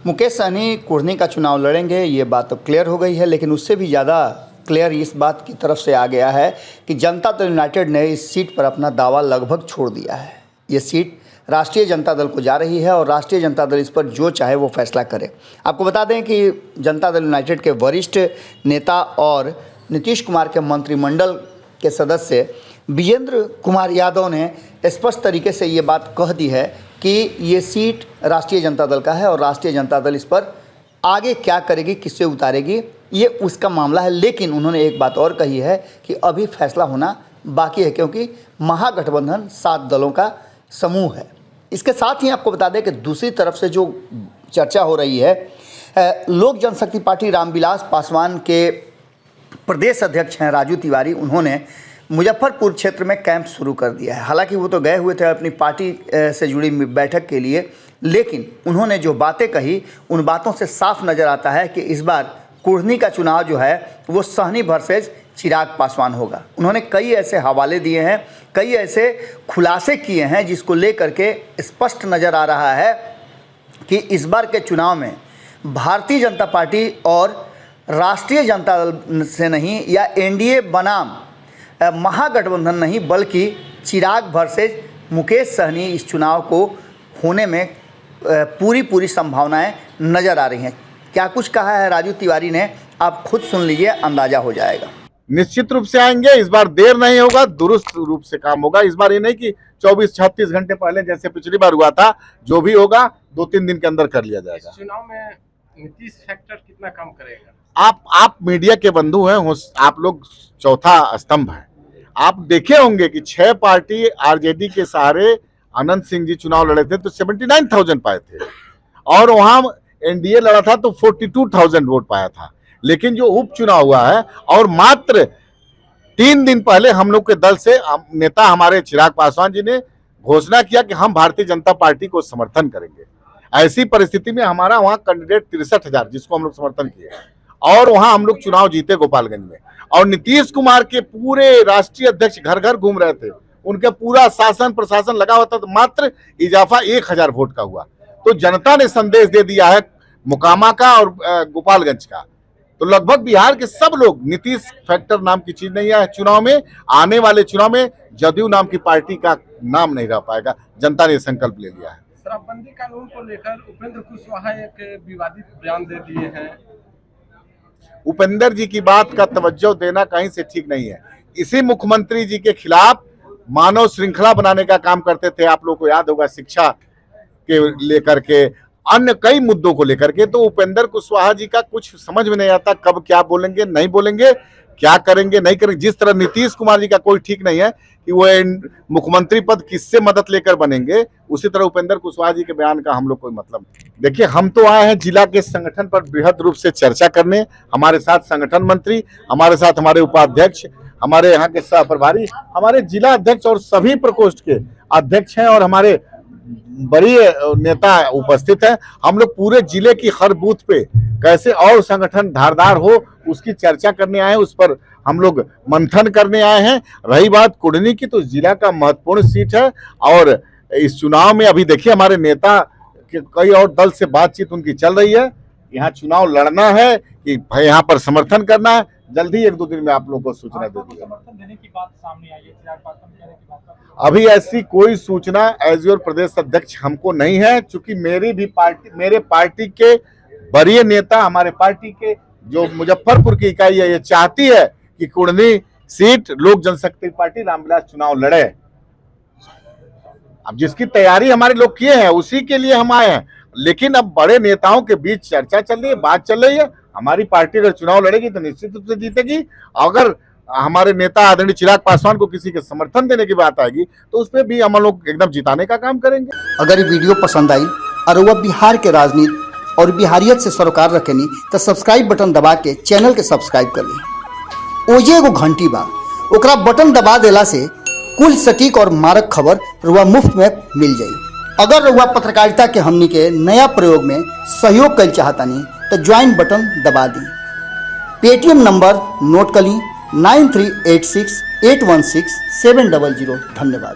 मुकेश सहनी कुढ़नी का चुनाव लड़ेंगे, ये बात तो क्लियर हो गई है, लेकिन उससे भी ज़्यादा क्लियर इस बात की तरफ से आ गया है कि जनता दल यूनाइटेड ने इस सीट पर अपना दावा लगभग छोड़ दिया है। ये सीट राष्ट्रीय जनता दल को जा रही है और राष्ट्रीय जनता दल इस पर जो चाहे वो फैसला करे। आपको बता दें कि जनता दल यूनाइटेड के वरिष्ठ नेता और नीतीश कुमार के मंत्रिमंडल के सदस्य विजेंद्र कुमार यादव ने स्पष्ट तरीके से ये बात कह दी है कि ये सीट राष्ट्रीय जनता दल का है और राष्ट्रीय जनता दल इस पर आगे क्या करेगी, किससे उतारेगी, ये उसका मामला है। लेकिन उन्होंने एक बात और कही है कि अभी फैसला होना बाकी है, क्योंकि महागठबंधन 7 दलों का समूह है। इसके साथ ही आपको बता दें कि दूसरी तरफ से जो चर्चा हो रही है, लोक जनशक्ति पार्टी रामविलास पासवान के प्रदेश अध्यक्ष हैं राजू तिवारी, उन्होंने मुजफ्फरपुर क्षेत्र में कैंप शुरू कर दिया है। हालांकि वो तो गए हुए थे अपनी पार्टी से जुड़ी बैठक के लिए, लेकिन उन्होंने जो बातें कही उन बातों से साफ नज़र आता है कि इस बार कुढ़नी का चुनाव जो है वो सहनी वर्सेस चिराग पासवान होगा। उन्होंने कई ऐसे हवाले दिए हैं, कई ऐसे खुलासे किए हैं जिसको लेकर के स्पष्ट नज़र आ रहा है कि इस बार के चुनाव में भारतीय जनता पार्टी और राष्ट्रीय जनता दल से नहीं या एनडीए बनाम महागठबंधन नहीं, बल्कि चिराग वर्सेस मुकेश सहनी इस चुनाव को होने में पूरी संभावनाएं नज़र आ रही हैं। क्या कुछ कहा है राजू तिवारी ने, आप खुद सुन लीजिए, अंदाजा हो जाएगा। निश्चित रूप से आएंगे, इस बार देर नहीं होगा, दुरुस्त रूप से काम होगा। इस बार ये नहीं कि 24-36 घंटे पहले जैसे पिछली बार हुआ था, जो भी होगा 2-3 दिन के अंदर कर लिया जाएगा। चुनाव में नीतीश फैक्टर कितना काम करेगा? आप मीडिया के बंधु हैं, आप लोग चौथा स्तंभ है। आप देखे होंगे कि 6 पार्टी आरजेडी के सहारे अनंत सिंह जी चुनाव लड़े थे तो 79,000 पाए थे, और वहां एनडीए लड़ा था तो 42,000 वोट पाया था। लेकिन जो उपचुनाव हुआ है और मात्र 3 दिन पहले हम लोग के दल से नेता हमारे चिराग पासवान जी ने घोषणा किया कि हम भारतीय जनता पार्टी को समर्थन करेंगे। ऐसी परिस्थिति में हमारा वहां कैंडिडेट 63,000 जिसको हम लोग समर्थन किए, और वहां हम लोग चुनाव जीते गोपालगंज में। और नीतीश कुमार के पूरे राष्ट्रीय अध्यक्ष घर घर घूम रहे थे, उनके पूरा शासन प्रशासन लगा हुआ था, तो मात्र इजाफा 1,000 वोट का हुआ। तो जनता ने संदेश दे दिया है मुकामा का और गोपालगंज का। तो लगभग बिहार के सब लोग, नीतीश फैक्टर नाम की चीज नहीं है चुनाव में। आने वाले चुनाव में जदयू नाम की पार्टी का नाम नहीं रह पाएगा। जनता ने संकल्प ले लिया है। शराबबंदी कानून को लेकर उपेंद्र कुशवाहा एक विवादित बयान दे दिए हैं। उपेंद्र जी की बात का तवज्जो देना कहीं से ठीक नहीं है। इसी मुख्यमंत्री जी के खिलाफ मानव श्रृंखला बनाने का काम करते थे, आप लोग को याद होगा, शिक्षा के लेकर के, अन्य कई मुद्दों को लेकर के। तो उपेंद्र कुशवाहा जी का कुछ समझ में नहीं आता, कब क्या बोलेंगे, नहीं बोलेंगे, क्या करेंगे, नहीं करेंगे। जिस तरह नीतीश कुमार जी का कोई ठीक नहीं है कि वो मुख्यमंत्री पद किससे मदद लेकर बनेंगे, उसी तरह उपेंद्र कुशवाहा जी के बयान का हम लोग कोई मतलब। देखिए, हम तो आए हैं जिला के संगठन पर बृहद रूप से चर्चा करने। हमारे साथ संगठन मंत्री, हमारे साथ हमारे उपाध्यक्ष, हमारे यहाँ के सह प्रभारी, हमारे जिला अध्यक्ष और सभी प्रकोष्ठ के अध्यक्ष हैं, और हमारे बड़ी नेता उपस्थित हैं। हम लोग पूरे जिले की हर बूथ पे कैसे और संगठन धारदार हो उसकी चर्चा करने आए हैं, उस पर हम लोग मंथन करने आए हैं। रही बात कुढ़नी की, तो जिला का महत्वपूर्ण सीट है, और इस चुनाव में अभी देखिए हमारे नेता के कई और दल से बातचीत उनकी चल रही है। यहाँ चुनाव लड़ना है कि भाई यहाँ पर समर्थन करना है, जल्दी 1-2 दिन में आप लोगों को सूचना दे दी। समर्थन देने की बात सामने आई है, अभी ऐसी कोई सूचना एज योर प्रदेश अध्यक्ष हमको नहीं है, क्योंकि मेरे पार्टी के वरीय नेता, हमारे पार्टी के जो मुजफ्फरपुर की इकाई है, ये चाहती है कि कुढ़नी सीट लोक जनशक्ति पार्टी रामविलास चुनाव लड़े। अब जिसकी तैयारी हमारे लोग किए हैं उसी के लिए हम आए हैं। लेकिन अब बड़े नेताओं के बीच चर्चा चल रही है, बात चल रही है। हमारी पार्टी अगर चुनाव लड़ेगी तो निश्चित रूप से जीतेगी। अगर हमारे नेता आदरणीय चिराग पासवान को किसी के समर्थन देने की बात आएगी तो उस पर भी हम लोग एकदम जिताने का काम करेंगे। अगर ये वीडियो पसंद आई और वह बिहार के राजनीति और बिहारियत से सरोकार रखेनी तो सब्सक्राइब बटन दबा के चैनल के सब्सक्राइब कर ली। ओजे एगो घंटी बा, ओकरा बटन दबा देला से कुल सटीक और मारक खबर रुआ मुफ्त में मिल जाई। अगर रुआ पत्रकारिता के हमनी के नया प्रयोग में सहयोग कर चाहतानी तो ज्वाइन बटन दबा दी। पेटीएम नंबर नोट कर ली 9386816700। धन्यवाद।